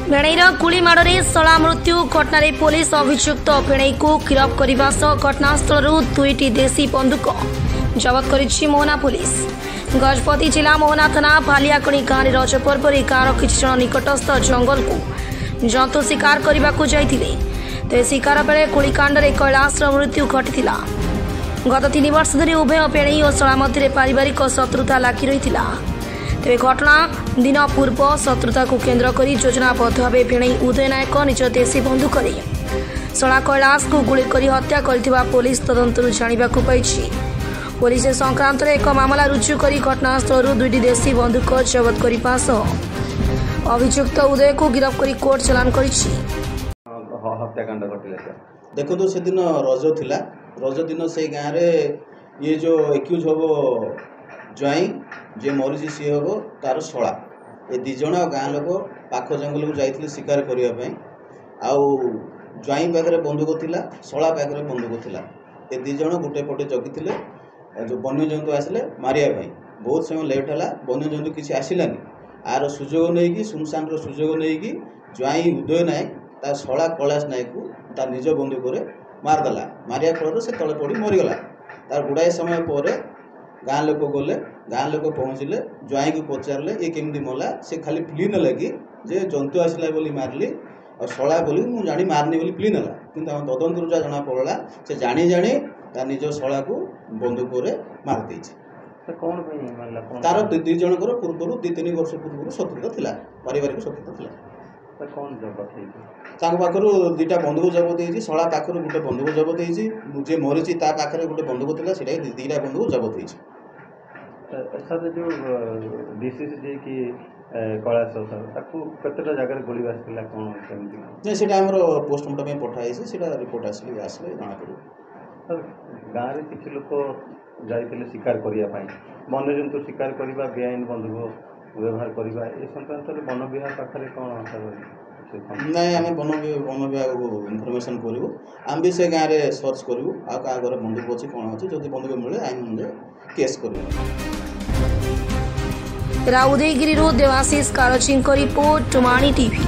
भेणईर गुली माड़े शला मृत्यु घटना पुलिस अभियुक्त भेणई को गिरफ करने सह घटनास्थल दुईटी देशी बंदूक जबत कर मोहना पुलिस। गजपति जिला मोहना थाना भालियाकणी गाँव में रज पर्व गाँव किसी जन निकटस्थ जंगल को जंतु शिकार करने को जाते तेज शिकार बेले गुलिकांड कैलाश मृत्यु घटी। गत 3 वर्ष धरी उभय भेणई और शला मध्य पारिवारिक शत्रुता लगी रही। तेरे घटना दिन पूर्व शत्रुता को केन्द्र कर योजनाबद्ध भाव भेणई उदय नायक निज देशी बंदूक शला कैलाश को गुली कर हत्या कर पुलिस तदंत जानवा पाई। पुलिस संक्रांत एक मामला रुजु कर घटनास्थल दुईटी देशी बंदूक जबत करने अभियुक्त उदय को गिरफ्त कर कोर्ट चलाण कर हत्याकांड घटिला। देखो से दिन रज थिला, रज दिन से गाँव में ये जो एक्यूज हम ज्वाई जे मरीज सी हम तार शला ये दिज गाँ लोक पाख जंगल को जाते शिकार करने ज्वाई पाखे बंदूक थिला, शला पाखे बंदूक थिला। ये दिज गोटे पटे जगी जो वन्यजंतु आसिले मारिया बहुत समय लेट है। वन्यजंतु किसी आसलानी आर सुजोग नहीं कि सुनसान सुजोग नहीं कि ज्वाई उदय नायक ता शला कैलाश नायक को तार निज बंदूक मारदेला। मारिया फल से तले पड़ मरीगला। तार गुड़ाए समय पर गाँ लोक गले, गाँ लोक पहुँचले, ज्वाई को पचारे ये केमती मरला। से खाली प्ली ना कि जे जंतु आसला बोली मारली और शला बोली मुझे जानी मारनी बोली प्ली ना कि तदंत जहाँ जना पड़ा से जानी जानी तार निज शला को बंदूक मार दे। तार दी जनकर पूर्व 2-3 वर्ष पूर्व शत्रुता थिला, पारिवारिक शत्रुता थिला। पाखर 2टा बंदूक जबत होती, शला पाखर गोटे बंदूक जबत होती, जे मरीची ता पाखे गोटे बंदूक थिला, सेटा 2टा बंदूक जबत होती। सर जो डिसीज जे कि कैलाश केतटा जगह गोली बाजला कौन नहीं से पोस्टमार्टम पठाई से रिपोर्ट आसले जना पड़े। गाँव में किसी लोक जाते शिकार करने वन्यजंतु शिकार करने बेआईन बंदूक व्यवहार करवा ए संक्रांत वन विभाग पाखे कौन नहीं आम वन विभाग को इनफर्मेशन करूँ। आम भी से गाँव में सर्च करूँ आ घर बंदूक अच्छी कौन अच्छे जब बंदूक मिले आईन अनुसार केस कर। उदयगिरी देवाशीष कारची रिपोर्ट टुमाणी टीवी।